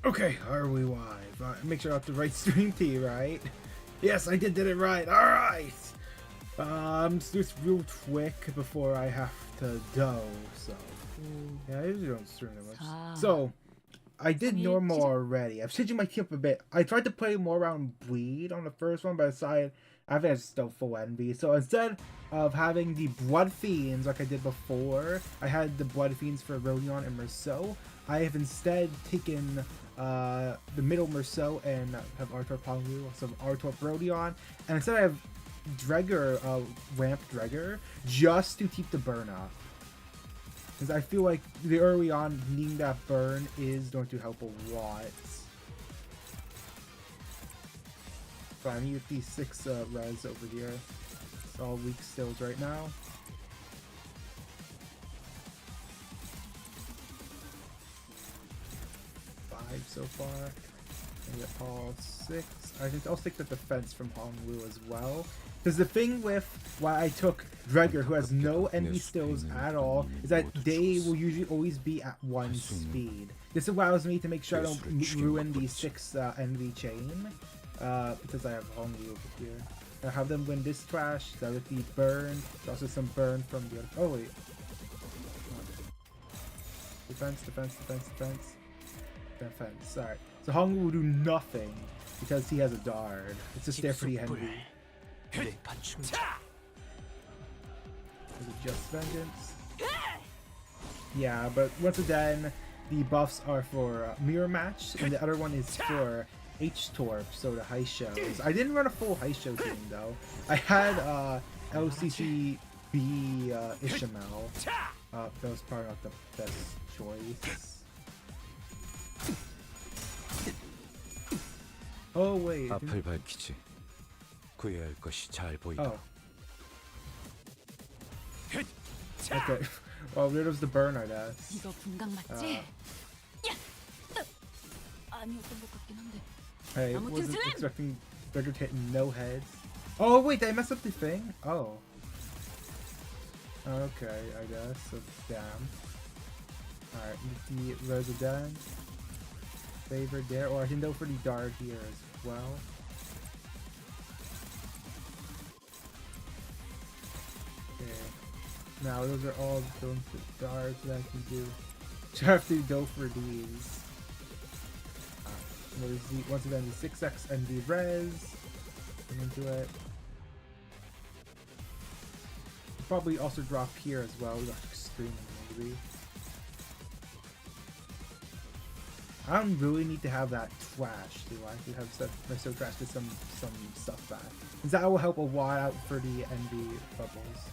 Okay, are we live? Make sure I have the right stream key, right? Yes, I did it right. All right. Just real quick before I have to go. So yeah, I usually don't stream that much. So I did normal already. I've changed my team up a bit. I tried to play more around bleed on the first one, but I decided I think it's still full envy. So instead of having the blood fiends like I did before, I had the blood fiends for Rodion and Merceau. I have instead taken the middle Merceau and have Artor Ponglu, some Artor Rodion, and instead I have Dregger, Ramp Dregger, just to keep the burn up. Because I feel like the early on needing that burn is going to help a lot. So I need these 6 res over here. It's all weak stills right now. So far, and get all 6. I think I'll stick the defense from Hongwu as well. Because the thing with why I took Dregger, who has no envy stills at all, is that they will usually always be at 1 speed. This allows me to make sure I don't ruin the 6 envy chain, because I have Hongwu over here. I have them win this trash. That would be burn. There's also some burn from the other. Oh wait. Defense, defense, defense, defense. Defense. Alright. So Hongwu will do nothing because he has a Dard. It's just there for the envy. Is it just vengeance? Yeah, but once again, the buffs are for mirror match, and the other one is for H-Torp, so the high shows. I didn't run a full high show team though. I had LCCB Ishmael. That was probably not the best choice. Oh wait. 앞을 밝히지. 구해할 것이 잘 보인다. Oh. Okay. Well, rid of the burn, I guess. 이거 분강 맞지? 아니었던 것 같긴 한데. Hey, wasn't expecting Dregger to hit no heads. Oh wait, did I mess up the thing? Oh. Okay, I guess. So damn. Alright, the Resident. Favored there, or I can go for the Dard here as well. Okay. Now those are all going to Dards that I can do. So I have to go for these. There's the, once again the 6x and the res. Come into it. Probably also drop here as well. We got extreme maybe. I don't really need to have that trash, do I? To have stuff so trash to some stuff back. Because that will help a lot out for the envy bubbles.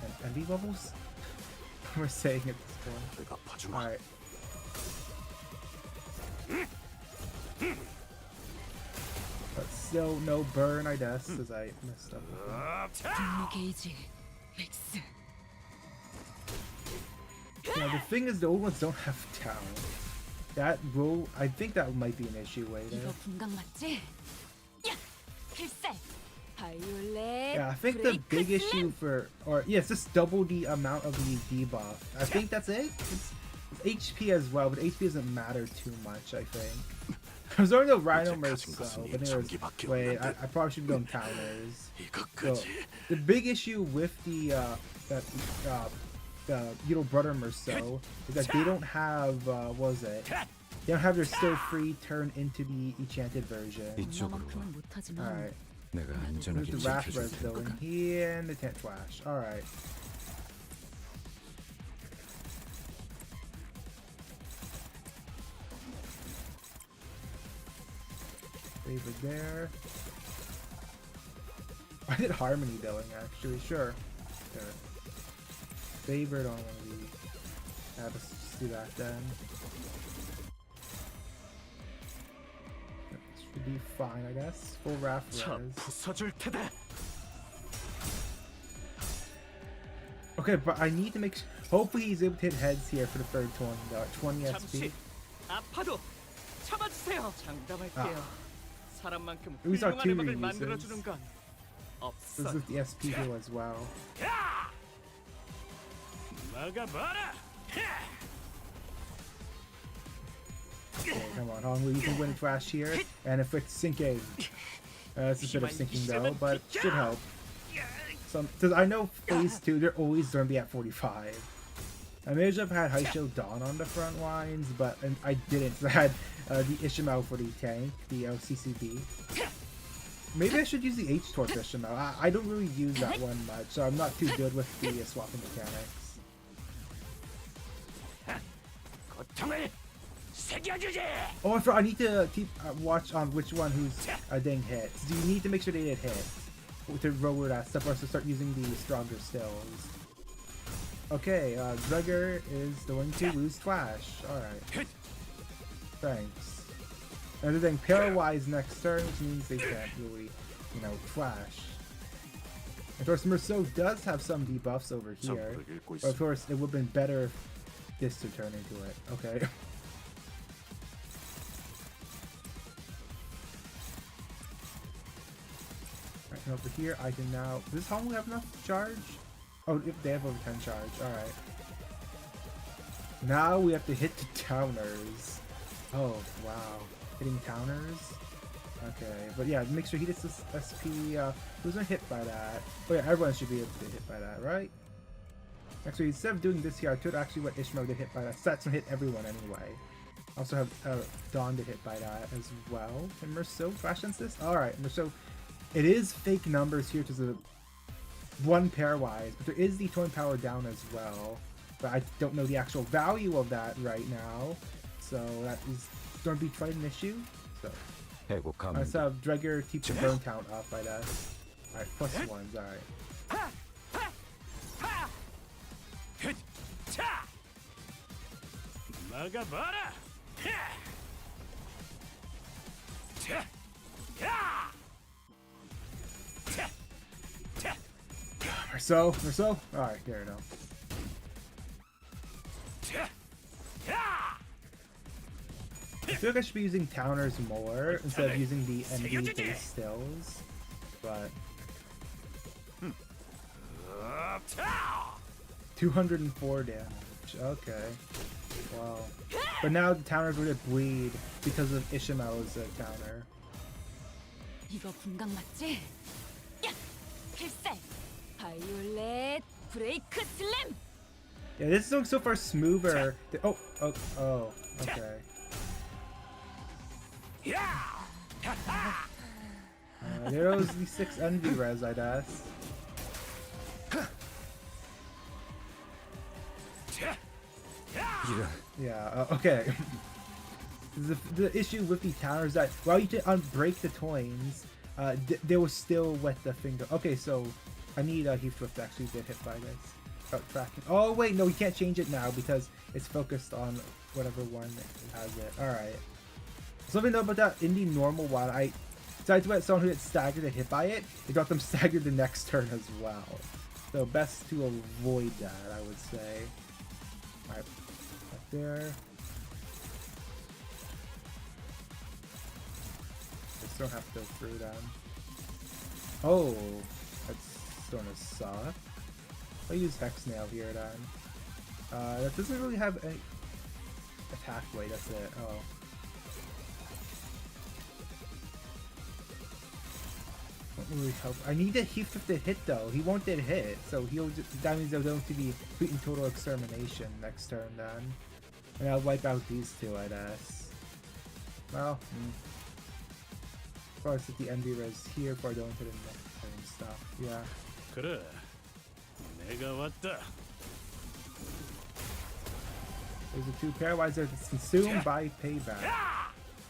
And envy bubbles? We're saying at this point. Alright. But still no burn, I guess, because I messed up. Yeah, the thing is the old ones don't have talent. That will, I think that might be an issue later. Yeah, I think the big issue for, or yeah, it's just double the amount of the debuff. I think that's it. It's HP as well, but HP doesn't matter too much, I think. I was only no Rhino Merceau, but anyways, wait, I probably should go on counters. So, the big issue with the little brother Merceau is that they don't have what was it? They don't have their still free turn into the enchanted version. Alright. Move the Wrath Res though in here and the Tent Flash. Alright. Favorite there. I did Harmony Billing actually, sure. There. Favored on one of these. Yeah, let's just do that then. That should be fine, I guess. Full Wrath Res. Okay, but I need to make sure. Hopefully he's able to hit heads here for the third 20 SP. We saw 2 reuses. This is the SP heal as well. Okay, come on, Honglu, you can win Flash here, and if it's sinking. It's a bit of sinking though, but should help. Because I know phase 2, they're always going to be at 45. I may have had High Shield Dawn on the front lines, but I didn't. So I had the Ishmael for the tank, the LCCB. Maybe I should use the H-Torch Ishmael. I don't really use that one much, so I'm not too good with the swapping mechanics. Oh, I need to keep watch on which one who's getting hit. Do you need to make sure they get hit to lower that stuff, or to start using the stronger stills? Okay, Gregor is going to lose Flash. Alright. Thanks. And they're getting Paralyzed next turn, which means they can't really, Flash. Of course, Merceau does have some debuffs over here. But of course, it would have been better if this to turn into it. Okay. Right, and over here, I can now... Does Honglu have enough charge? Oh, if they have over 10 charge. Alright. Now we have to hit the towners. Oh, wow. Hitting towners? Okay, but yeah, make sure he gets this SP. Who's not hit by that? Oh yeah, everyone should be able to get hit by that, right? Actually, instead of doing this here, I could actually let Ishmael get hit by that. So that's gonna hit everyone anyway. Also have Dawn get hit by that as well. And Merceau flash this? Alright, Merceau. It is fake numbers here to the one pairwise, but there is the towing power down as well. But I don't know the actual value of that right now. So that is going to be quite an issue. So let's have Dregger keep the burn count up by that. Alright, plus ones, alright. Merceau? Alright, there we go. I feel like I should be using Towners more instead of using the NB based stills, but 204 damage. Okay, wow. But now the Towners would bleed because of Ishmael's counter. 이거 분광 맞지? 야! 필살! 바이올렛 브레이크 슬램! Yeah, this is looking so far smoother. Oh, okay. There goes the 6 envy res, I guess. Yeah, okay. The issue with the counter is that while you can unbreak the coins, they will still wet the finger. Okay, so I need a Heathcliff to actually get hit by this. Tracking. Oh wait, no, we can't change it now because it's focused on whatever one has it. Alright. Something though about that in the normal one, I decided to let someone who gets staggered and hit by it, it got them staggered the next turn as well. So best to avoid that, I would say. Alright, up there. Just don't have to go through them. Oh, that's gonna suck. I'll use Hex Nail here then. That doesn't really have any attack weight, that's it. Oh. Won't really help. I need a Heathcliff to hit though. He won't get hit, so that means they're going to be beating total extermination next turn then. And I'll wipe out these two, I guess. Well, I'll set the envy res here before I go into the next turn and stuff. Yeah. 그래, 내가 왔다. There's the 2 pairwise there that's consumed by payback.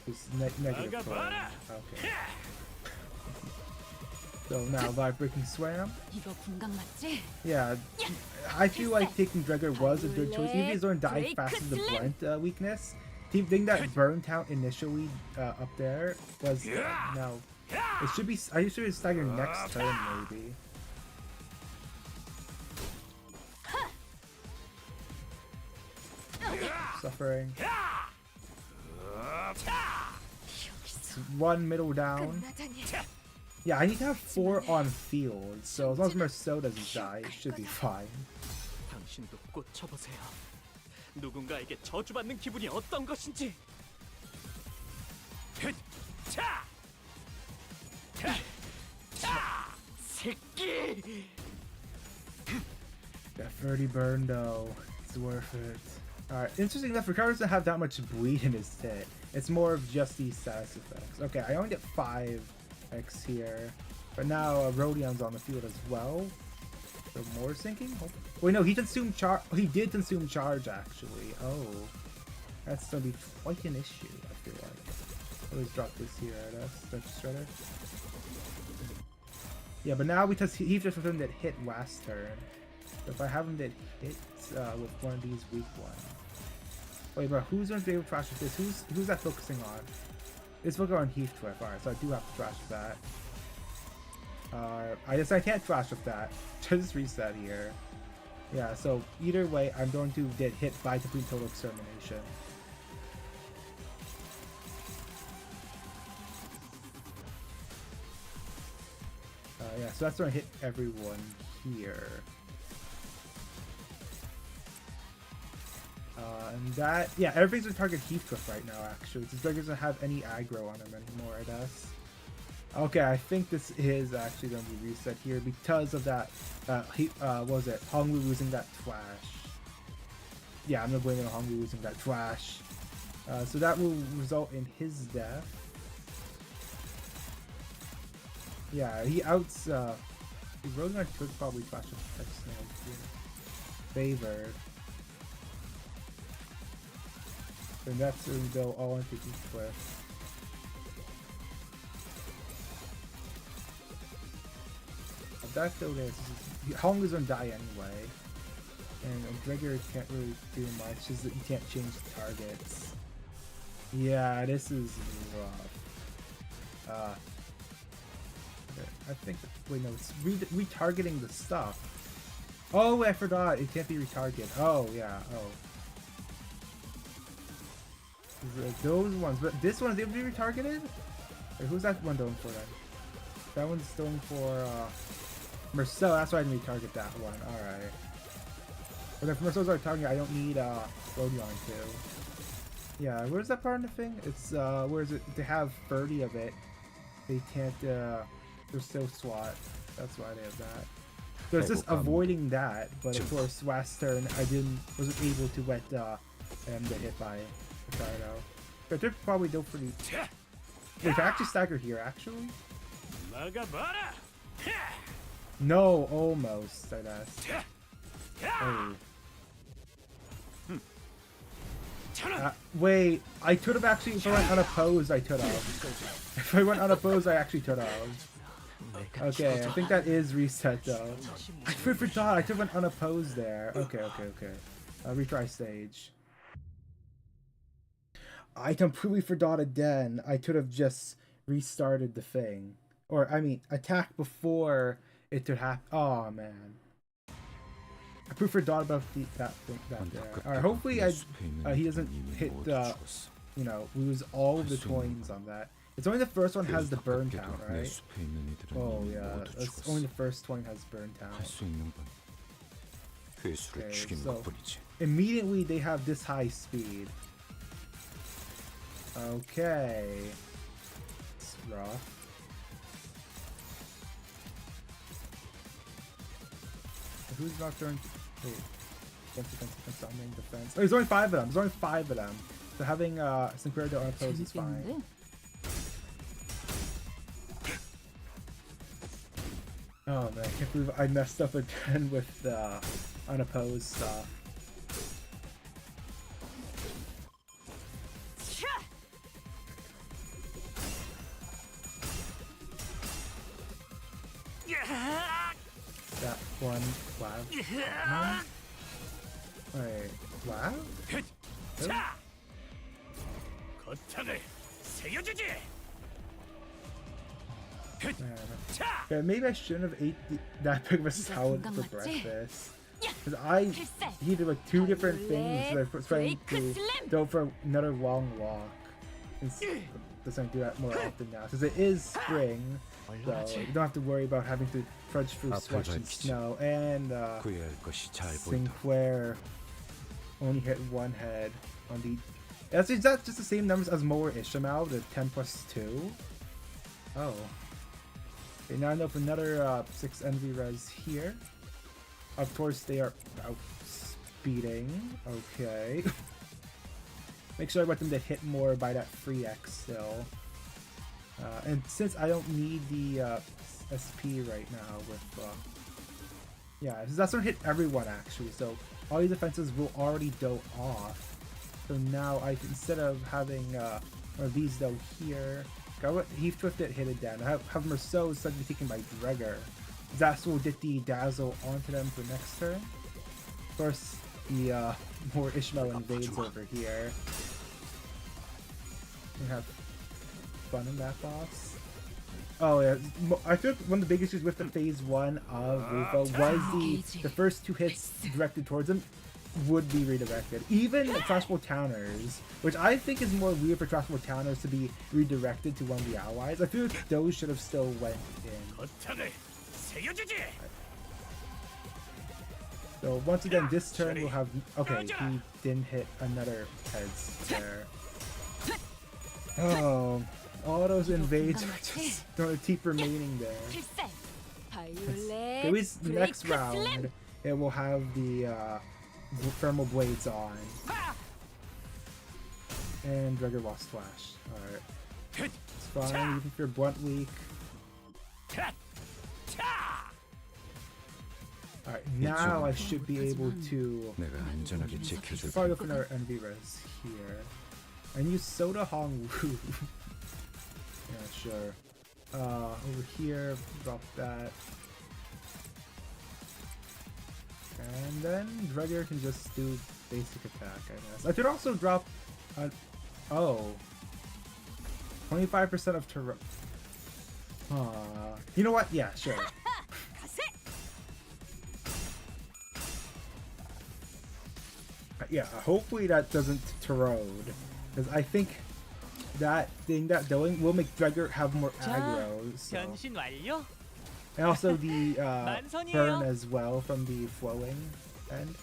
It's negative 4. Okay. So now live breaking swam. 이거 분광 맞지? Yeah, I feel like taking Dregger was a good choice. Even if he's going to die fast with the Brent weakness. Think that burn count initially up there was no. It should be. I should be staggered next turn maybe. Suffering. One middle down. Yeah, I need to have 4 on field, so as long as Merceau doesn't die, it should be fine. 당신도 꽂혀보세요. 누군가에게 저주받는 기분이 어떤 것인지. 30 burn though. It's worth it. Alright, interesting enough, Ricardo doesn't have that much bleed in his hit. It's more of just these status effects. Okay, I only get 5x here. But now Rhodion's on the field as well. So more sinking? Oh. Wait, no, he consumed charge. He did consume charge actually. Oh. That's gonna be quite an issue, I feel like. Always drop this here at us. That's shredder. Yeah, but now because he just him that hit last turn. So if I have him that hit with one of these weak ones. Wait, but who's going to be able to trash with this? Who's that focusing on? It's focusing on Heathcliff. Alright, so I do have to trash with that. I guess I can't trash with that. Just reset here. Yeah, so either way, I'm going to get hit by complete total extermination. Yeah, so that's going to hit everyone here. And that, yeah, everything's going to target Heathcliff right now, actually. This Drake doesn't have any aggro on him anymore, I guess. Okay, I think this is actually going to be reset here because of that, what was it? Hongwu losing that flash. Yeah, I'm going to blame it on Hongwu losing that flash. So that will result in his death. Yeah, he outs, Roadrunner could probably flash a X-Snake here. Favored. And that's going to go all into Heathcliff. That's okay. Hong is gonna die anyway, and Gregor can't really do much. Just that you can't change the targets. Yeah, this is rough. I think. Wait, no, it's retargeting the stuff. Oh, I forgot. It can't be retargeted. Oh, yeah. Oh. Those ones, but this one's able to be retargeted? Wait, who's that one going for then? That one's going for Marcel. That's why I didn't retarget that one. Alright. But if Marcel's already targeting, I don't need Rodion to. Yeah, where's that part in the thing? It's where is it? They have 30 of it. They can't they're still SWAT. That's why they have that. So it's just avoiding that, but of course last turn I wasn't able to let him get hit by Ricardo. But they're probably still pretty. Wait, if I actually stagger here, actually? No, almost, I guess. Oh. Wait, I could have actually, if I went unopposed, I could have. If I went unopposed, I actually could have. Okay, I think that is reset though. I forgot, I could have went unopposed there. Okay. Retry stage. I completely forgot again. I could have just restarted the thing. Or, I mean, attack before it could happen. Oh, man. I pretty forgot about that there. Alright, hopefully he doesn't hit, you know, lose all of the coins on that. It's only the first one has the burn count, right? Oh, yeah. It's only the first one has burn count. Okay, so immediately they have this high speed. Okay. It's rough. Who's not turned? Wait. Defense, on main defense. Oh, there's only 5 of them. There's only 5 of them. So having Sinclair to unopposed is fine. Oh man, I can't believe I messed up again with the unopposed stuff. That one, wow. Wait, wow? Yeah, maybe I shouldn't have ate that big of a salad for breakfast. Because I needed like 2 different things that I was trying to go for another long walk. Doesn't do that more often now. Because it is spring, so you don't have to worry about having to trudge through sweat and snow. And Sinclair only hit 1 head on the... Is that just the same numbers as Mower Ishamal, the 10 plus 2? Oh. Okay, now I know for another 6 envy res here. Of course, they are outspeeding. Okay. Make sure I want them to hit more by that free X still. And since I don't need the SP right now with... yeah, that's gonna hit everyone actually, so all these defenses will already go off. So now I can, instead of having one of these though here, go with Heath Twisted, hit it down. Have Merceau instead be taken by Dregger. That's will get the Dazzle onto them for next turn. Of course, the more Ishmael invades over here. We have fun in that boss. Oh yeah, I think one of the big issues with the phase 1 of Rufa was the first 2 hits directed towards him would be redirected. Even Trashful Towners, which I think is more weird for Trashful Towners to be redirected to one of the allies. I feel like those should have still went in. So once again, this turn we'll have... Okay, he didn't hit another heads there. Oh, all those invades are just gonna keep remaining there. Maybe next round it will have the thermal blades on. And Dregger lost Flash. Alright. It's fine, even if you're blunt weak. Alright, now I should be able to probably go for another NV res here. And use Soda Hong Wu. Yeah, sure. Over here, drop that. And then Dregger can just do basic attack, I guess. I could also drop an... Oh. 25% of Terra... You know what? Yeah, sure. Yeah, hopefully that doesn't Terode. Because I think that thing that doing will make Dregger have more aggro. So. And also the burn as well from the flowing end.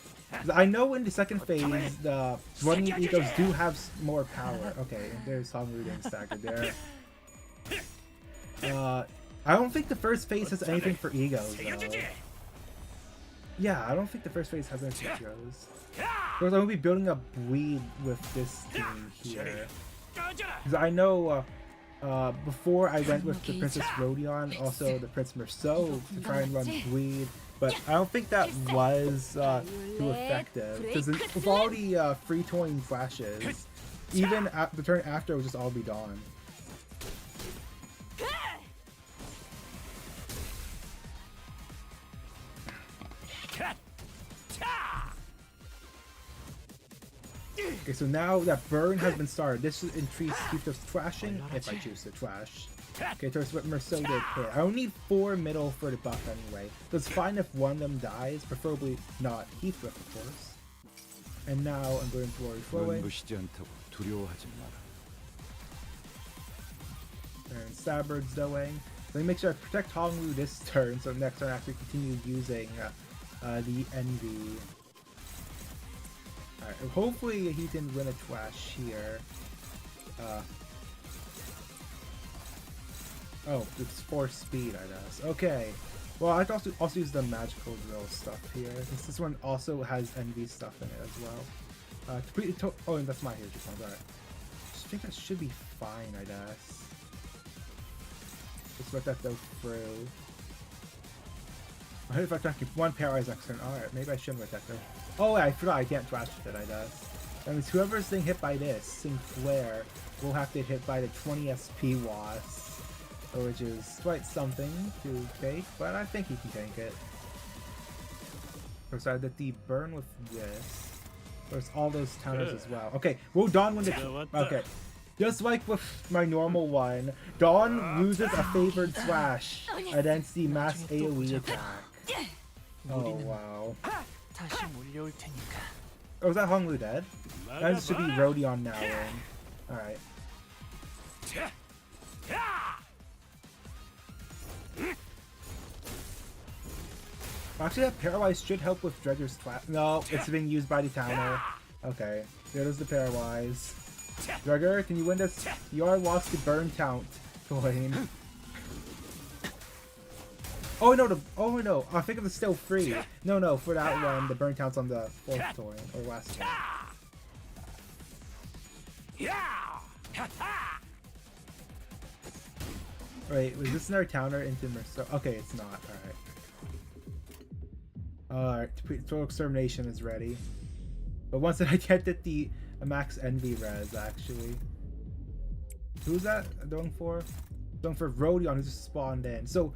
I know in the second phase, the running egos do have more power. Okay, there's Hongru getting staggered there. I don't think the first phase has anything for egos, though. Yeah, I don't think the first phase has anything for egos. Because I'm going to be building up bleed with this team here. Because I know before I went with the Princess Rodion, also the Prince Merceau to try and run bleed, but I don't think that was too effective. Because with all the free toying flashes, even at the turn after it would just all be gone. Okay, so now that burn has been started, this should increase Heath's trashing if I choose to trash. Okay, so what Merceau did hit. I only need 4 middle for the buff anyway. So it's fine if one of them dies, preferably not Heathcliff, of course. And now I'm going for Flowing. And Stabbird's going. Let me make sure I protect Hongwu this turn, so next turn I actually continue using the Envy. Alright, hopefully he can win a Trash here. Oh, it's 4 speed, I guess. Okay. Well, I could also use the magical drill stuff here. This one also has Envy stuff in it as well. Oh, and that's my hero point. Alright. I think that should be fine, I guess. Just let that go through. I hope I can keep 1 paralyzed next turn. Alright, maybe I shouldn't let that go. Oh, I forgot I can't trash with it, I guess. That means whoever's being hit by this, Sinclair, will have to get hit by the 20 SP Wasp, which is quite something to take, but I think he can tank it. So I did the burn with this. There's all those counters as well. Okay, will Dawn win the... Okay. Just like with my normal one, Dawn loses a favored slash against the mass AoE attack. Oh, wow. Oh, is that Honglu dead? That should be Rodion now in. Alright. Actually, that Paralyze should help with Dregger's flat. No, it's being used by the Towner. Okay, there goes the Paralyze. Dregger, can you win this? You are lost the burn count coin. Oh no, I think it was still free. No, for that one, the burn count's on the 4th toy, or last toy. Wait, was this another counter into Merceau? Okay, it's not. Alright. Total Extermination is ready. But once I get the max envy res, actually. Who's that going for? Going for Rodion, who just spawned in. So,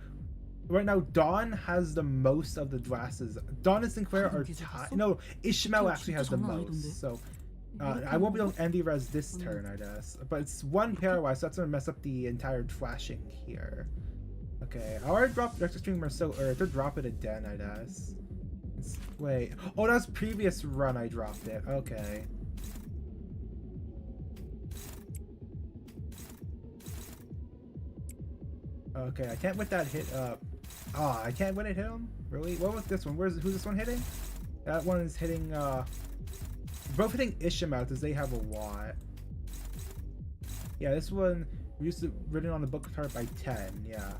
right now, Dawn has the most of the glasses. Dawn and Sinclair are tied. No, Ishmael actually has the most. So, I won't be on envy res this turn, I guess. But it's one pairwise, so that's gonna mess up the entire trashing here. Okay, I already dropped Extra String Merceau, or to drop it again, I guess. Wait. Oh, that was previous run I dropped it. Okay. Okay, I can't let that hit up. I can't let it hit him? Really? What was this one? Who's this one hitting? That one is hitting, both hitting Ishmael because they have a watt. Yeah, this one, we used to written on the book card by 10, yeah.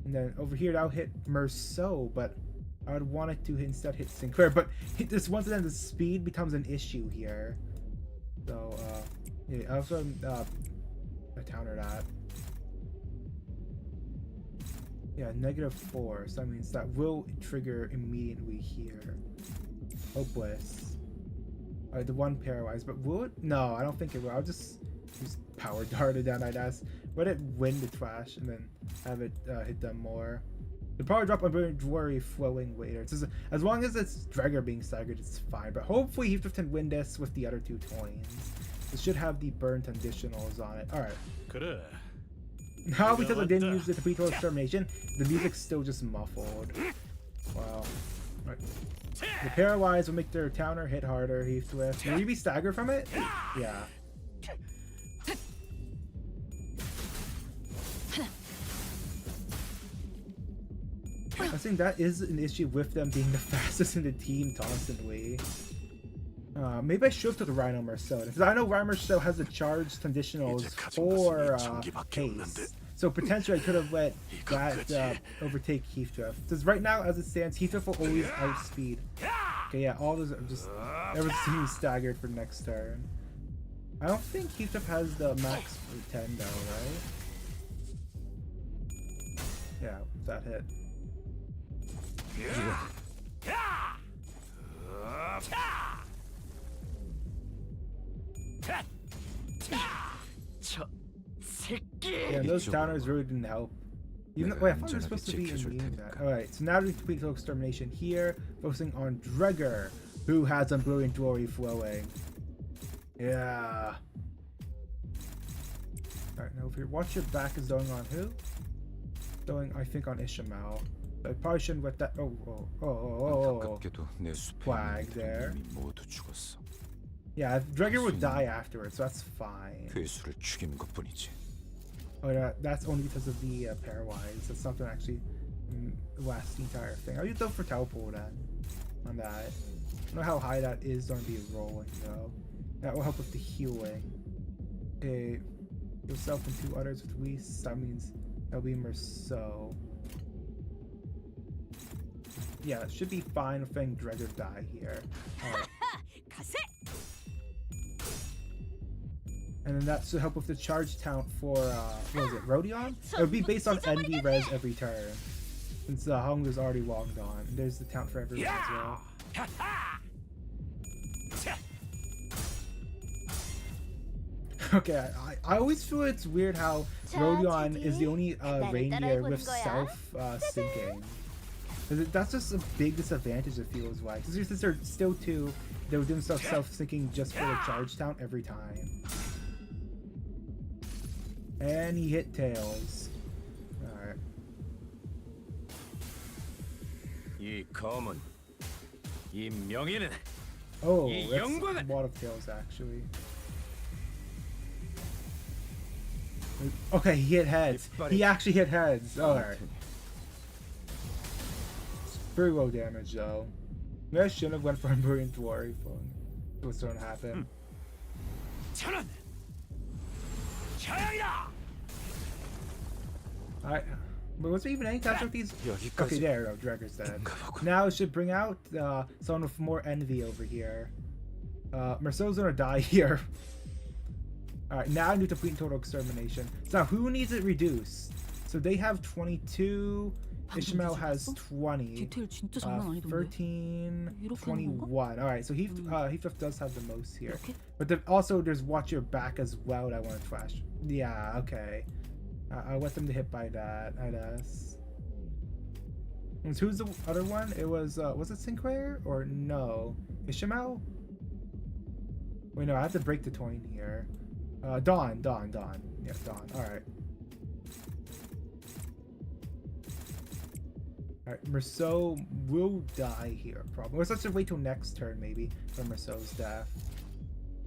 And then over here, that'll hit Merceau, but I would want it to instead hit Sinclair. But hit this once and then the speed becomes an issue here. So, yeah, I also, I counter that. Yeah, -4, so that means that will trigger immediately here. Hopeless. Alright, the one pairwise, but will it? No, I don't think it will. I'll just use power dart it down, I guess. Let it win the trash and then have it hit them more. The power drop on Dwarry flowing later. It's just, as long as it's Dregger being staggered, it's fine. But hopefully he can win this with the other 2 coins. It should have the burnt conditionals on it. Alright. Now, because I didn't use the complete total extermination, the music's still just muffled. Wow. Right. The pairwise will make their counter hit harder, Heath Swift. Will you be staggered from it? Yeah. I think that is an issue with them being the fastest in the team constantly. Maybe I should have took the Rhino Merceau, because I know Rhino Merceau has the charged conditionals for pace. So potentially I could have let that overtake Heathdrift. Because right now, as it stands, Heathdrift will always outspeed. Okay, yeah, all those are just everything staggered for next turn. I don't think Heathdrift has the max for 10 though, right? Yeah, that hit. Yeah, those counters really didn't help. Even though, wait, I thought they were supposed to be immune to that. Alright, so now we complete total extermination here, focusing on Dregger, who has some brilliant glory flowing. Yeah. Alright, now if you watch your back is going on who? Going, I think, on Ishmael. I probably shouldn't let that. Flag there. Yeah, Dregger would die afterwards, so that's fine. Oh yeah, that's only because of the pairwise. That's not gonna actually last the entire thing. I'll use those for teleport then. On that. I don't know how high that is gonna be rolling though. That will help with the healing. Okay. Yourself and 2 others with Reese. That means that'll be Merceau. Yeah, it should be fine if letting Dregger die here. Alright. And then that should help with the charge count for, what was it, Rodion? It would be based on envy res every turn. Since the Hung is already long gone. And there's the count for everyone as well. Okay, I always feel it's weird how Rodion is the only reindeer with self-syncing. That's just a big disadvantage, it feels like. Since they're still 2, they would do themselves self-syncing just for the charge count every time. And he hit Tails. Alright. Oh, that's a lot of Tails actually. Okay, he hit heads. He actually hit heads. Alright. Very low damage though. Maybe I shouldn't have went for a brilliant Dwarf. What's going to happen? But was there even any casualties? Okay, 여기까지 there we go. Dregger's dead. 인가 보군. Now it should bring out someone with more envy over here. Marceau's gonna die here. Alright, now I need to complete total extermination. So now who needs it reduced? So they have 22. Ishmael has 20. 디테일 진짜 장난 아니던데. 13, 이렇게 하는 건가? 21. Alright, so Heathcliff does have the most here. 이렇게? But also there's watch your back as well that I want to flash. Yeah, okay. I want them to hit by that, I guess. And who's the other one? It was it Sinclair? Or no? Ishmael? Wait, no, I have to break the coin here. Dawn. Yeah, Dawn. Alright. Alright, Marceau will die here, probably. Let's just wait till next turn, maybe, for Marceau's death.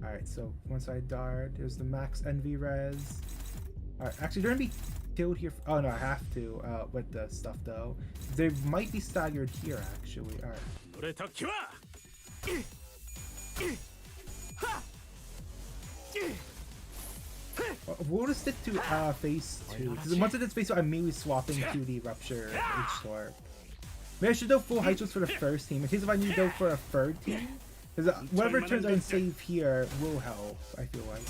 Alright, so once I dart, there's the max envy res. Alright, actually, they're gonna be killed here. Oh no, I have to with the stuff though. They might be staggered here, actually. Alright. We'll just stick to phase 2. Because once it is phase 2, I'm immediately swapping to the Rupture H-Torp. Maybe I should go full Hychos for the first team, in case if I need to go for a third team. Because whatever turns I can save here will help, I feel like.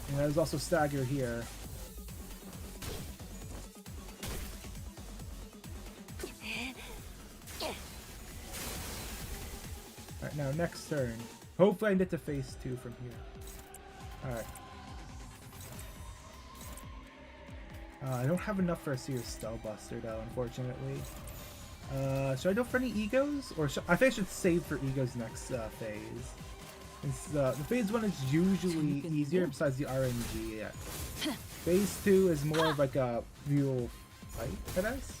And there's also stagger here. Alright, now next turn. Hopefully I can get to phase 2 from here. Alright. I don't have enough for a serious Spellbuster though, unfortunately. Should I go for any egos? Or I think I should save for egos next phase. It's, the phase 1 is usually easier besides the RNG. Yeah. Phase 2 is more of like a real fight, I guess.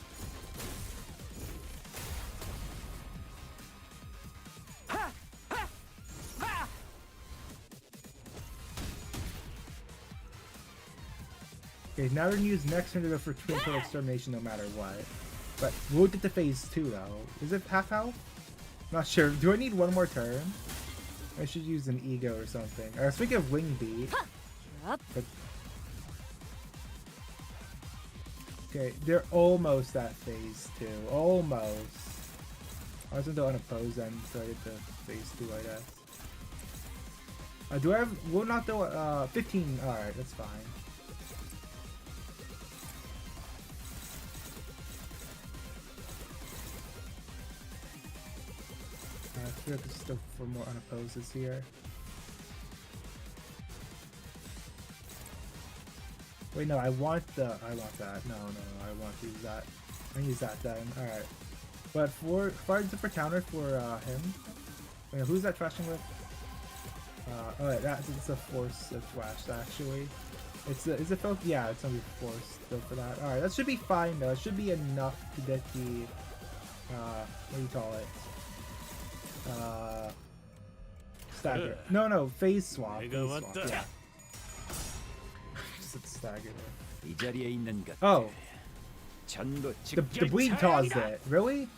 Okay, now we're gonna use next turn to go for total extermination no matter what. But we'll get to phase 2 though. Is it half health? Not sure. Do I need one more turn? I should use an ego or something. Or speaking of wing beat. But... okay, they're almost at phase 2. Almost. I was into unopposed then, so I get to phase 2 I guess. Do I have we'll not do 15, alright, that's fine. I feel like there's still for more unopposes here. Wait, no, I want that. No, I want to use that. I use that then. Alright. But for counter for him. Wait, who's that trashing with? Oh, wait, it's a force of flash actually. Is it felt? Yeah, it's gonna be force still for that. Alright, that should be fine though. It should be enough to get the what do you call it? Stagger. No, phase swap. Yeah. Just stagger there. Oh. The bleed caused it. Really?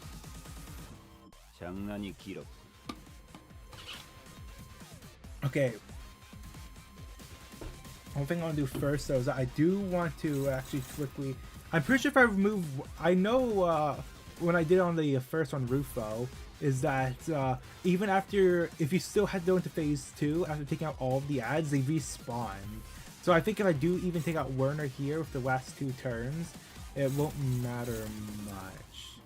Okay. One thing I want to do first though is that I do want to actually quickly. I'm pretty sure if I remove. I know when I did on the first one, Rufo, is that even after, if you still had to go into phase 2 after taking out all of the ads, they respawn. So I think if I do even take out Werner here with the last 2 turns, it won't matter much.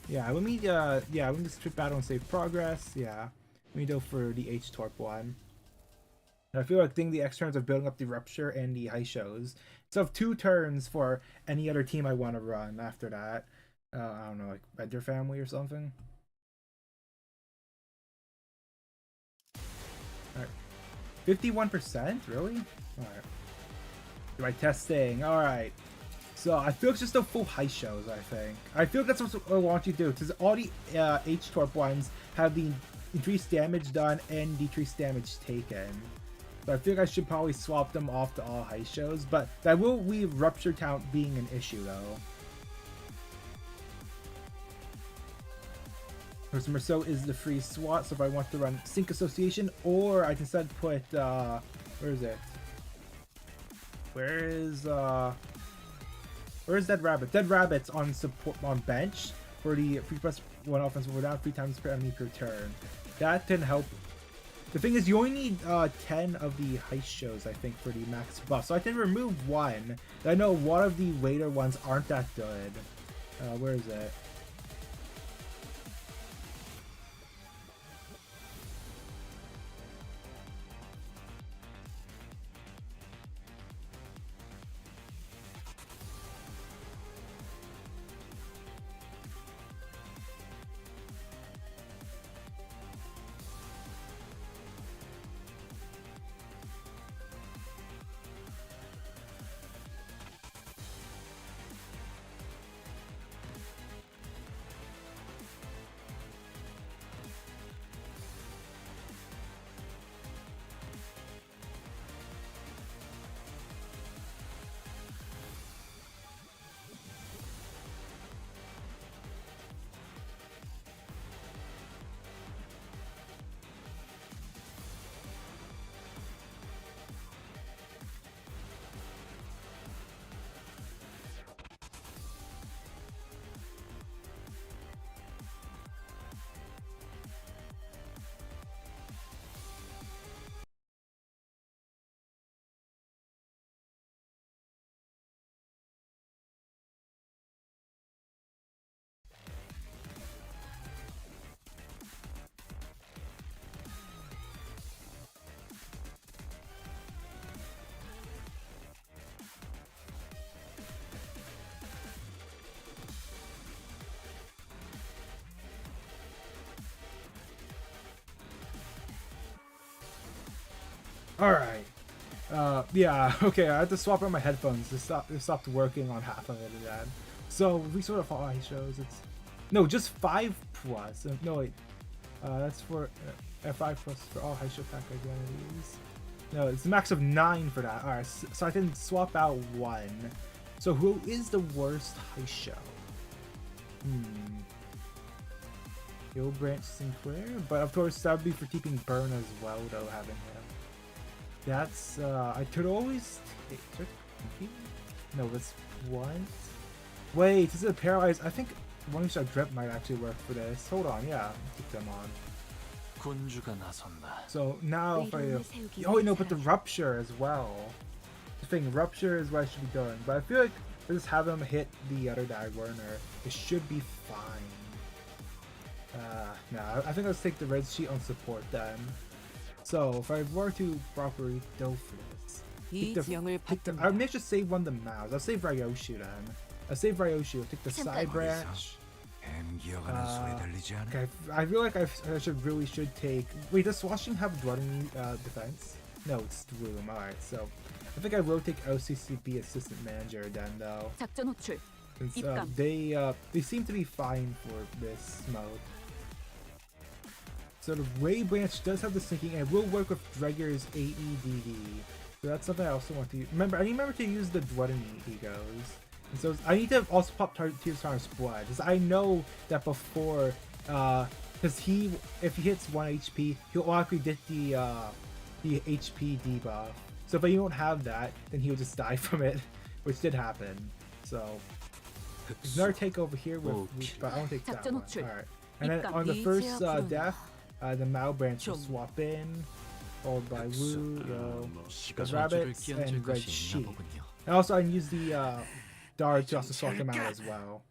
Yeah, let me just trip battle and save progress. Yeah, let me go for the H-Torp one. And I feel like the X turns of building up the Rupture and the Hychos. So I have 2 turns for any other team I want to run after that. I don't know, like Bender Family or something. Alright. 51%? Really? Alright. My testing. Alright. So I feel it's just a full Hychos, I think. I feel that's what I want you to do, because all the H-Torp ones have the increased damage done and decreased damage taken. So I feel like I should probably swap them off to all Hychos, but that will leave Rupture count being an issue though. Customer so is the free SWAT, so if I want to run Sync Association, or I can instead put where is it? Where's Dead Rabbit? Dead Rabbit's on support on bench for the free plus one offensive cooldown 3 times per enemy per turn. That can help. The thing is, you only need 10 of the heist shows, I think, for the max buff. So I can remove one. I know one of the later ones aren't that good. Where is it? Alright. Yeah, okay, I had to swap out my headphones. It stopped working on half of it again. So, we sort of all shows. It's no, just 5 plus. No, wait. That's for 5 plus for all high show pack identities. No, it's a max of 9 for that. Alright, so I can swap out 1. So, who is the worst high show? Yo Branch Sinclair? But of course, that would be for keeping Burn as well, though, having him. That's, I could always take, no, that's what? Wait, is it paralyzed? I think one shot drip might actually work for this. Hold on, yeah, keep them on. So now if I, oh no, but the Rupture as well. The thing, Rupture is what I should be doing, but I feel like if I just have them hit the other die Werner, it should be fine. No, I think let's take the red sheet on support then. So, if I were to properly go for this, I may just save one of the mouse. I'll save Ryoshu then. I'll save Ryoshu, I'll take the side branch. Okay, I feel like I should take... Wait, does Swashing have Blooding defense? No, it's Room. Alright, so... I think I will take OCCP Assistant Manager then, though. Since they seem to be fine for this mode. So the Ray Branch does have the sinking and will work with Dregger's AEDD. So that's something I also want to use. Remember, I remember to use the Dwelling Egos. And so I need to also pop Tears Farmer's Blood. Because I know that before, because if he hits 1 HP, he'll automatically get the HP debuff. So if I don't have that, then he'll just die from it, which did happen. So there's another take over here with, but I won't take that one. Alright. And then on the first death, the Mao branch will swap in, followed by Wu, Yo, the rabbits, and Red Sheep. And also I can use the Dart to also swap them out as well.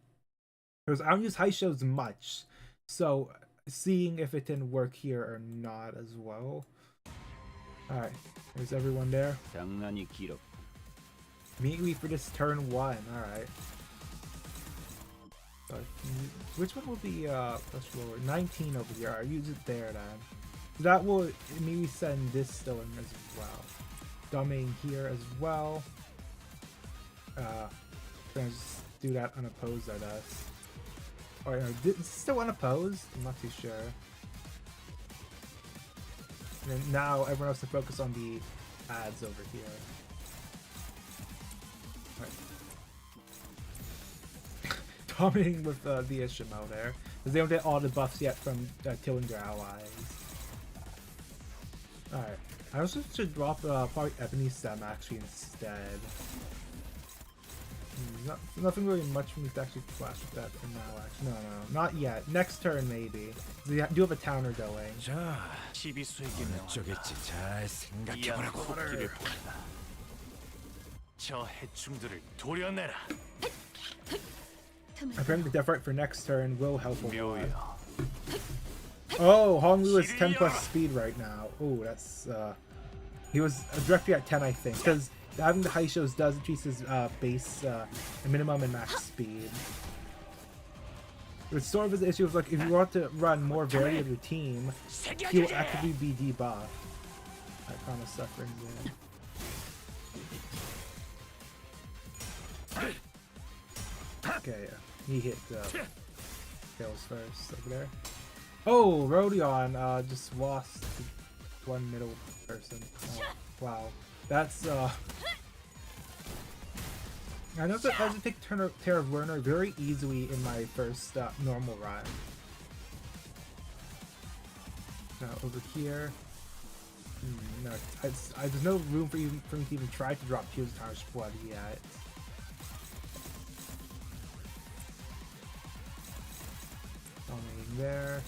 Because I don't use high shows much, so seeing if it can work here or not as well. Alright, there's everyone there. Immediately for this turn 1, alright. Which one will be plus roller? 19 over here. I'll use it there then. That will maybe send this still in as well. Dumbing here as well. Gonna just do that unopposed, I guess. Or no, is it still unopposed? I'm not too sure. And then now everyone has to focus on the ads over here. Alright. Dominating with the Ishimo there. Because they don't get all the buffs yet from killing their allies. Alright. I also should drop probably Ebony Stem actually instead. Nothing really much for me to actually flash with that for now, actually. No, not yet. Next turn, maybe. We do have a Towner going. 자, 시비수에게 어쩌겠지. 잘 생각해보라고. 토끼를 보낸다. 저 해충들을 도려내라. Apparently the death right for next turn will help a lot. 묘야. Oh, Honglu is 10 plus speed right now. Oh, that's he was directly at 10, I think, because having the high shows does increase his base minimum and max speed. It's sort of his issue of like if you want to run more varied of your team, he will actively be debuffed. I promise suffering there. Okay, he hit kills first over there. Oh, Rodion just lost to one middle person. Oh, wow, that's I know that I would take Terra of Werner very easily in my first normal run. Now over here, no, there's no room for me to even try to drop Tears of Tarnished Blood yet. Only there.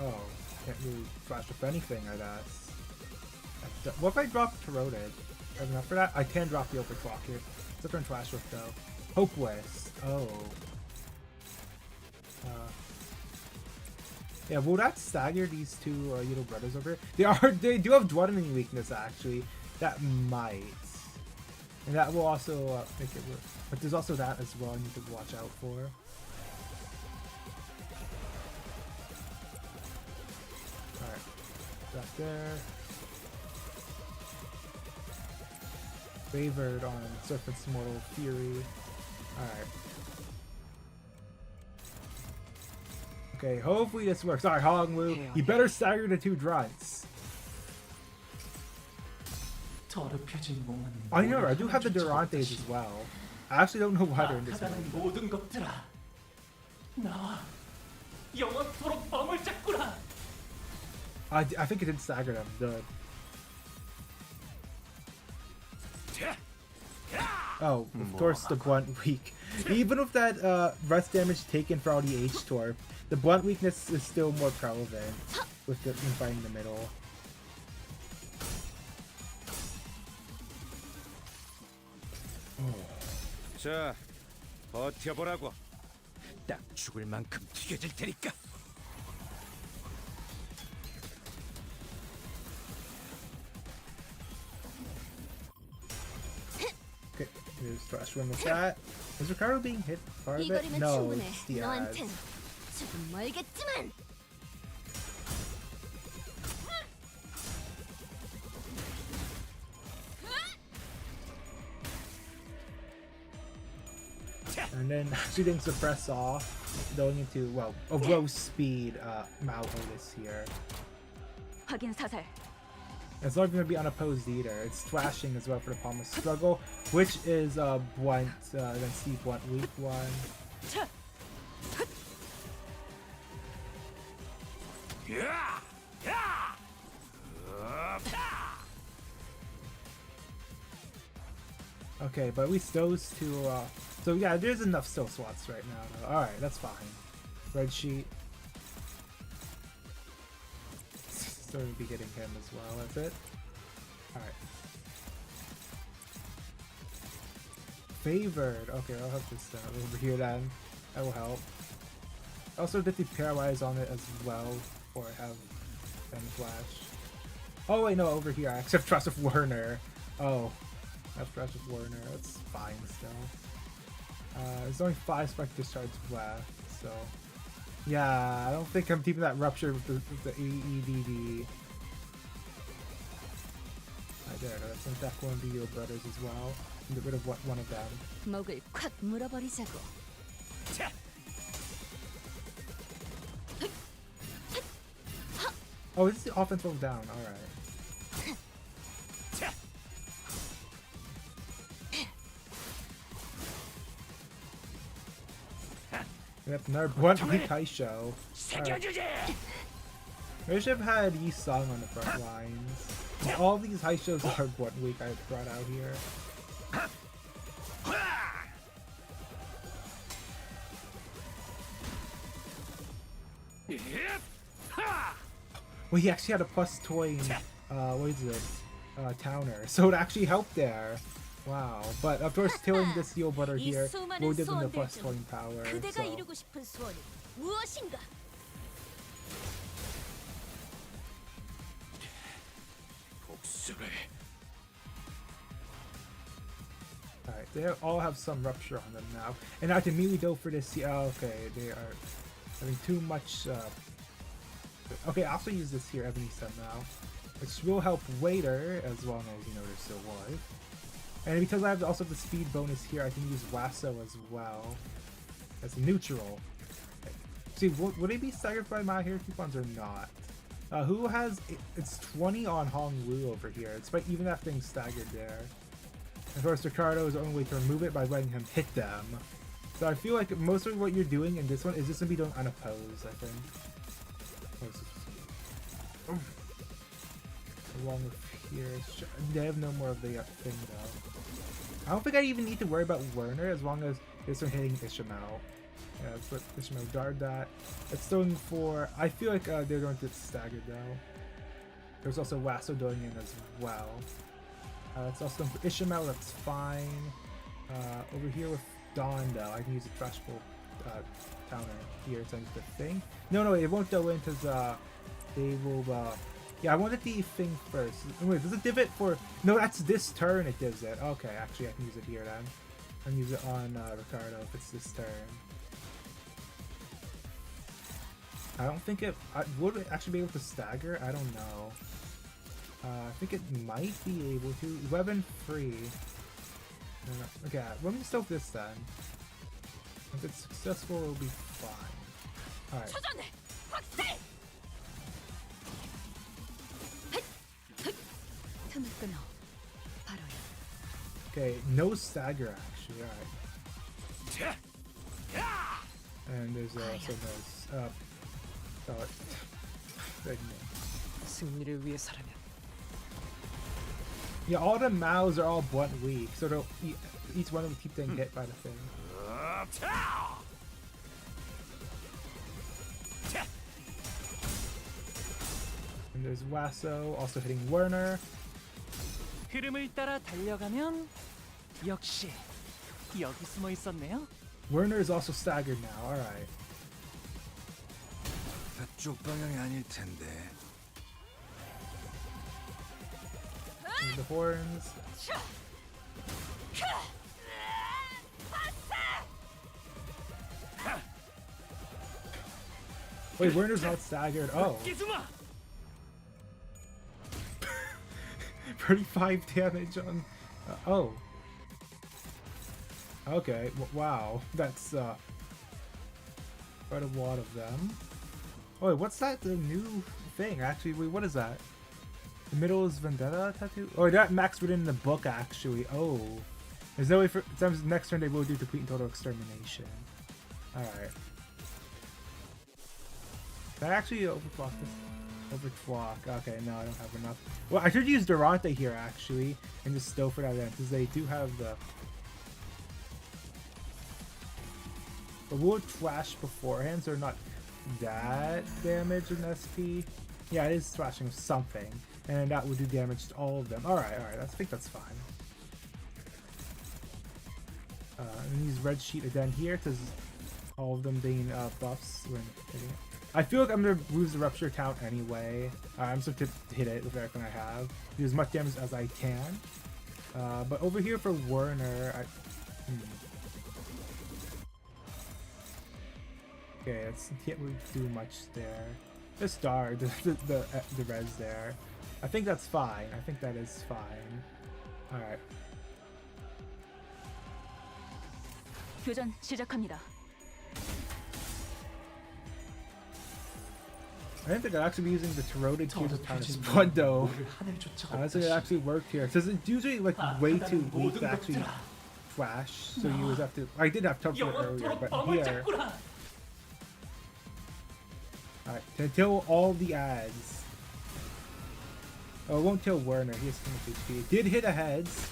Oh, can't really flash with anything, I guess. What if I drop Corroded? Enough for that? I can drop the Overclock here. It's a different flash with though. Hopeless. Oh. Yeah, will that stagger these two little brothers over here? They do have Dwelling weakness actually. That might. And that will also make it work. But there's also that as well I need to watch out for. Alright. That there. Favored on Serpent's Mortal Fury. Alright. Okay, hopefully this works. Alright, Honglu, you better stagger the two Drunts. I know, I do have the Durantes as well. I actually don't know why they're in this one. I think it did stagger them. Good. Oh, of course the blunt weak. Even with that rest damage taken for all the H-Torp, the blunt weakness is still more prevalent with the fighting the middle. 자, 버텨보라고. 딱 죽을 만큼 튀겨질 테니까. Okay, here's Thrash one with that. Is Ricardo being hit far a bit? No, it's the ads. 조금 멀겠지만. And then shooting suppress off, going into well a low speed Mao Otis here. 확인 사살. It's not going to be unopposed either. It's thrashing as well for the Palmas Struggle, which is blunt, then Steve blunt weak one. Okay, but at least those two. So yeah, there's enough still slots right now. All right, that's fine. Red sheet. Still be getting him as well. That's it. All right. Favored. Okay, I'll have this over here then. That will help. I also did the paralyze on it as well before I have Fen Flash. Oh wait, no, over here. I accept Trust of Werner. Oh, that's Trust of Werner. That's fine still. There's only 5 Spike Discharge left, so yeah, I don't think I'm keeping that Rupture with the AEDD. Right there, let's attack one of the Yo brothers as well, and get rid of one of them. 목을 콱 물어버리자고. Oh, this is the offense roll down, alright. Yep, another Blunt Week High Show. Alright. 새겨주지. I should have had Yi Sung on the front lines. All these high shows are Blunt Week I brought out here. Well, he actually had a plus toy in, what is it? Towner. So it actually helped there. Wow. But of course, killing the steel butter here will give them the plus toy power. 그대가 So. 이루고 싶은 소원이 무엇인가? 복수를. Alright, they all have some rupture on them now. And I can immediately go for this. Okay, they are having too much. Okay, I'll also use this here, Ebony Sun now, which will help later as long as you know they're still alive. And because I have also the speed bonus here, I can use Lasso as well as a neutral. Okay. See, would they be staggered by my hair coupons or not? Who has it's 20 on Hong Wu over here, despite even after being staggered there. Of course, Ricardo is the only way to remove it by letting him hit them. So I feel like most of what you're doing in this one is just gonna be done unopposed, I think. Along with here, they have no more of the thing though. I don't think I even need to worry about Werner as long as this one hitting Ishmael. Yeah, let's let Ishmael guard that. It's going for. I feel like they're going to get staggered though. There's also Lasso going in as well. It's also going for Ishmael. That's fine. Over here with Dawn though, I can use a trash pull counter here to the thing. No, it won't go in because they will. Yeah, I wanted the thing first. Wait, there's a divot for. No, that's this turn. It gives it. Okay, actually, I can use it here then. I can use it on Ricardo if it's this turn. I don't think it. Would it actually be able to stagger? I don't know. I think it might be able to. Weapon free. Okay, let me just hope this then. If it's successful, it'll be fine. Alright. Okay, no stagger actually, alright. And there's also no 승리를 위해서라면 yeah, all the mouths are all blunt weak, so they'll each one will keep getting hit by the thing. And there's Lasso also hitting Werner. 흐름을 따라 달려가면 역시 여기 숨어 있었네요. Werner is also staggered now. All right. 그쪽 방향이 아닐 텐데. And the horns. Wait, Werner's not staggered. Oh. 35 damage on. Oh. Okay. Wow. That's quite a lot of them. Oh, wait, what's that? The new thing? Actually, wait, what is that? The middle is Vendetta tattoo? Oh, that maxed within the book, actually. Oh. There's no way for. Sometimes next turn they will do complete and total extermination. Alright. Can I actually overclock this? Overclock. Okay, no, I don't have enough. Well, I should use Durante here, actually, and just stow for that end, because they do have the. But we'll trash beforehand, so they're not that damage in SP. Yeah, it is slashing with something, and that will do damage to all of them. Alright, I think that's fine. And use red sheet again here, because all of them being buffs when hitting it. I feel like I'm going to lose the rupture count anyway. I'm just going to hit it with everything I have. Do as much damage as I can. But over here for Werner, okay, can't really do much there. Just star the res there. I think that's fine. I think that is fine. Alright. 교전 시작합니다. I didn't think I'd actually be using the corroded Tears of Time Blood though. Honestly, it actually worked here. Because it's usually like way too weak to actually flash, so you always have to. I did have tough earlier, but here Alright, to kill all the ads. Oh, it won't kill Werner. He has too much HP. It did hit a heads.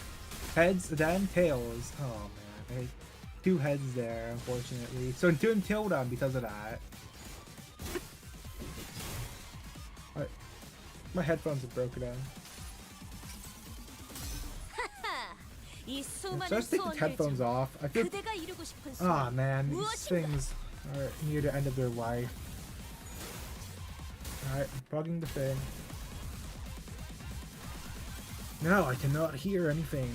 Heads, then tails. Oh man. Hey, 2 heads there, unfortunately. So it didn't kill them because of that. Alright. My headphones are broken down. So I just take the headphones off. I feel. Ah man, these things are near the end of their life. Alright, I'm plugging the thing. No, I cannot hear anything.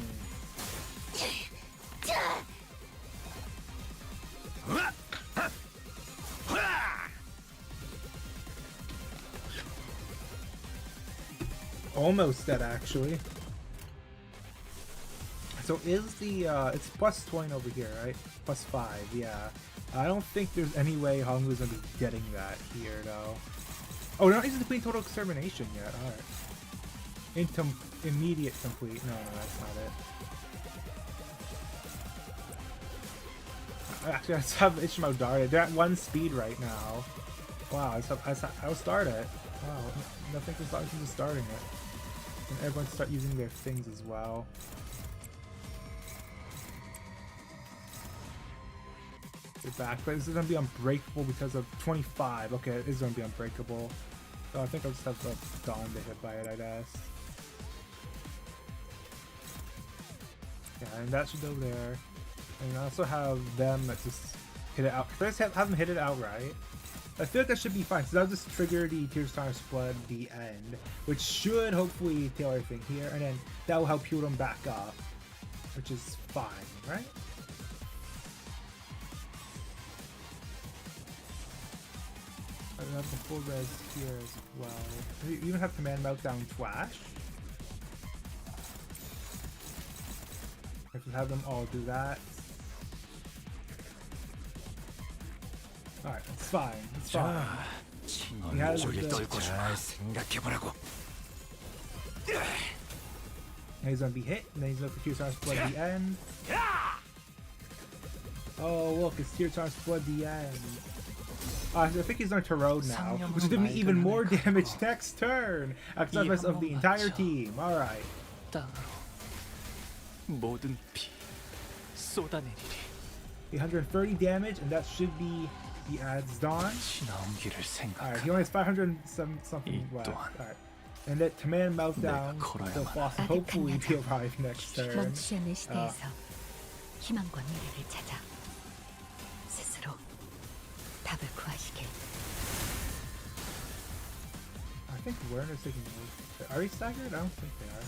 Almost dead, actually. So is the, it's plus 20 over here, right? Plus 5, yeah. I don't think there's any way Honglu's gonna be getting that here, though. Oh, they're not using complete total extermination yet, alright. Immediate complete. No, that's not it. Actually, I just have Ishmael darted. They're at 1 speed right now. Wow, I'll start it. Wow, nothing can stop me from just starting it. And everyone start using their things as well. They're back, but this is gonna be unbreakable because of 25. Okay, it is gonna be unbreakable. So I think I'll just have the Dawn to hit by it, I guess. Yeah, and that should go there. And I also have them that just hit it out. Can I just have them hit it outright? I feel like that should be fine. So that'll just trigger the Tears Times Blood the end, which should hopefully kill everything here, and then that will help heal them back up, which is fine, right? I have the full res here as well. You even have Command Meltdown Flash. If we have them all do that. Alright, it's fine. It's fine. He has and he's gonna be hit, and then he's gonna Tear Times Blood the end. Oh look, it's Tear Times Blood the end. I think he's on Tarot now, which is gonna be even more damage next turn at the surface of the entire team. Alright. 830 damage, and that should be the ads Dawn. Alright, he only has 500 something left. Alright. And that Command Meltdown will hopefully be alive next turn. I think Werner's taking most. Are they staggered? I don't think they are.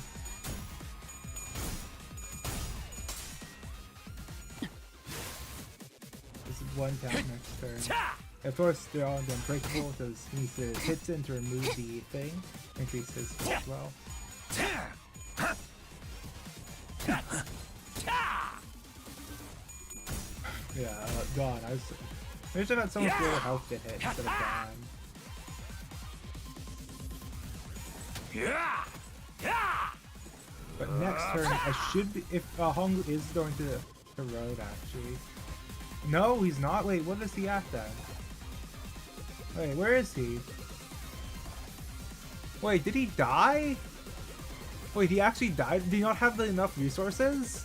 This is 1 tap next turn. Of course, they're all unbreakable because he needs to hit in to remove the thing. Increase his as well. Yeah, gone. I wish I had someone with lower health get hit instead of gone. But next turn, I should be. If Honglu is going to the road, actually. No, he's not. Wait, what is he at then? Wait, where is he? Wait, did he die? Wait, he actually died? Did he not have enough resources?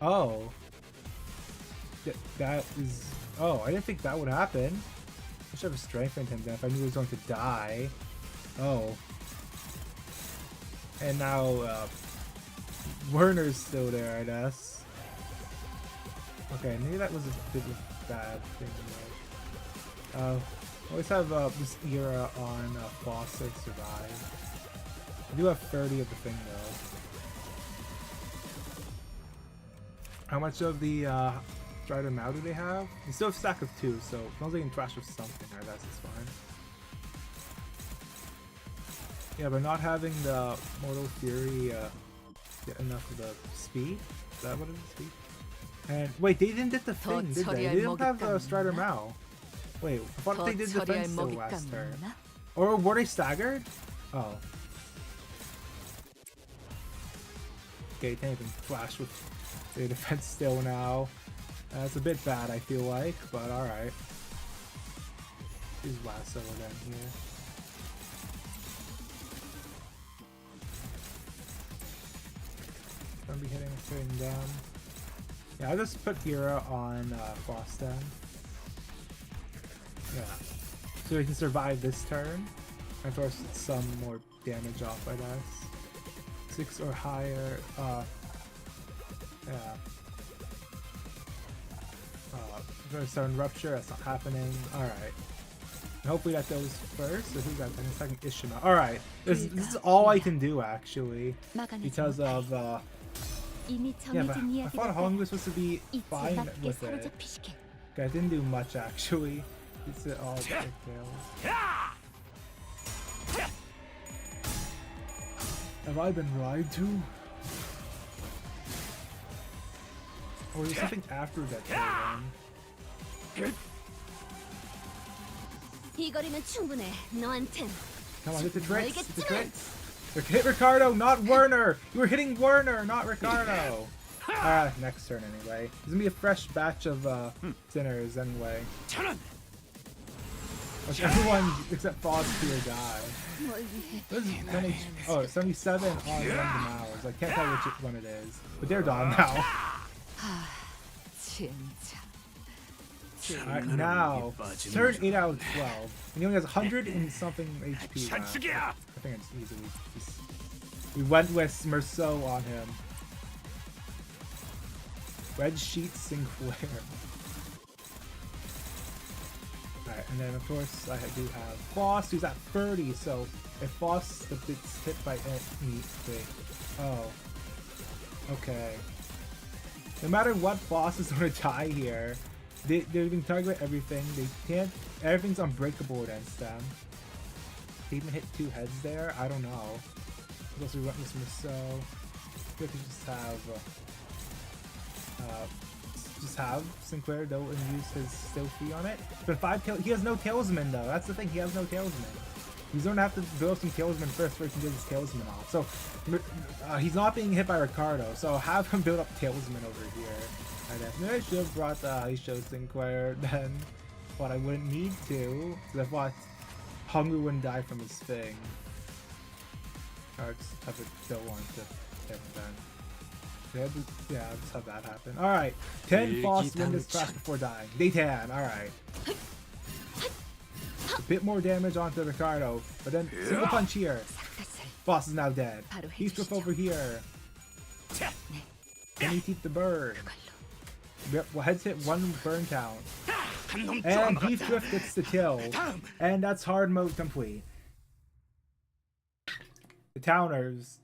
Oh. That is... Oh, I didn't think that would happen. I should have strengthened him then if I knew he was going to die. Oh. And now, Werner's still there, I guess. Okay, maybe that was a bit of a bad thing, though. I always have this era on Foster survive. I do have 30 of the thing, though. How much of the Strider Mao do they have? They still have a stack of 2, so as long as they can trash with something, I guess it's fine. Yeah, but not having the Mortal Fury get enough of the speed? Is that what it is? Speed? And wait, they didn't get the thing, did they? They didn't have the Strider Mao. Wait, I thought they did defense still last turn. Or were they staggered? Oh. Okay, can't even flash with the defense still now. That's a bit bad, I feel like, but alright. use lasso again here. Gonna be hitting straight down. Yeah, I'll just put Hero on Boston. Yeah. So he can survive this turn. And force some more damage off, I guess. 6 or higher. Yeah. Stone Rupture, that's not happening. Alright. Hopefully that goes first. So who's got the second Ishima? Alright. This is all I can do actually. Because of yeah, but I thought Hong was supposed to be fine with it. Okay, I didn't do much actually. It's all pigtails. Have I been lied to? Or is there something after that one? 이 거리는 충분해. 너한텐. Come on, hit the tricks! Hit the tricks! Hit Ricardo, not Werner! You were hitting Werner, not Ricardo! Next turn anyway. There's gonna be a fresh batch of sinners anyway. Like everyone except Foster die. This is 10 oh, 77 on random hours. I can't tell which one it is. But they're gone now. Alright, now, turn 8 out of 12. And he only has 100 and something HP left. I think it's easily just... We went with Merceau on him. Red Sheet Sinclair. Alright, and then of course I do have Boss, who's at 30, so if Boss gets hit by me, oh. Okay. No matter what Boss is gonna die here, they're being targeted everything. They can't. Everything's unbreakable against them. They even hit 2 heads there. I don't know. Unless we went with Merceau. We could just have Sinclair though and use his Sophie on it. But 5 tail. He has no Tailsman though. That's the thing. He has no Tailsman. He's gonna have to build some Tailsman first before he can get his Tailsman off. So he's not being hit by Ricardo. So have him build up Tailsman over here. I guess. Maybe I should have brought the Aisho Sinclair then, but I wouldn't need to, because I thought Hungry wouldn't die from his thing. Or just have it go on to him then. Yeah, I'll just have that happen. Alright, 10 Boss win this crash before dying. Day 10, alright. A bit more damage onto Ricardo, but then single punch here. Boss is now dead. He's Drift over here. Can he keep the burn? Well, heads hit 1 burn count. And Beef Drift gets the kill. And that's hard mode complete. The Towners,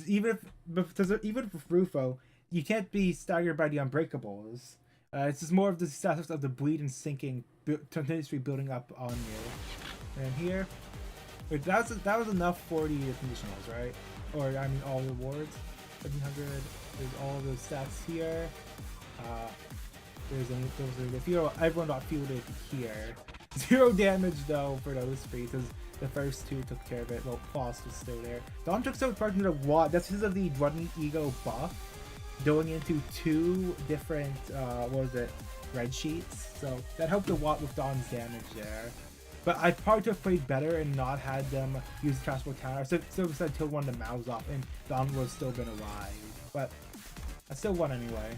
even with Rufo, you can't be staggered by the Unbreakables. It's just more of the status of the bleed and sinking continuously building up on you. And here, wait, that was enough for the conditionals, right? Or I mean, all the rewards. 700. There's all the stats here. Everyone got fielded here. 0 damage though for those 3 because the first 2 took care of it. Well, Foss was still there. Don took so part into the Watt. That's because of the Running Ego buff going into 2 different red sheets. So that helped the Watt with Don's damage there. But I probably could have played better and not had them use the Transport Counter. So instead killed one of the Maus off and Don would have still been alive. But I still won anyway.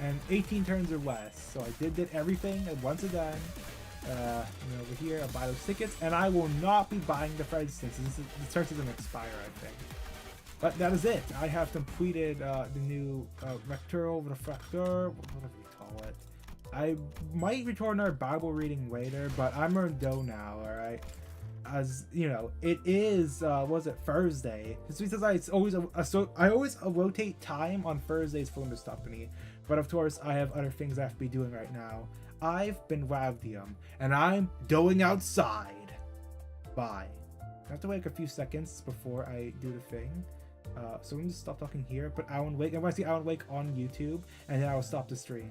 And 18 turns or less. So I did everything and once again. Over here, I'll buy those tickets, and I will not be buying the Fred since the turn doesn't expire, I think. But that is it. I have completed the new Reflectrial, whatever you call it. I might record another Bible reading later, but I'm on dough now, alright? As you know, it is Thursday. It's because I always rotate time on Thursdays for this company, but of course I have other things I have to be doing right now. I've been WaVdium, and I'm going outside. Bye. I have to wait a few seconds before I do the thing. So I'm gonna stop talking here, but I want to see Alan Wake on YouTube, and then I'll stop the stream.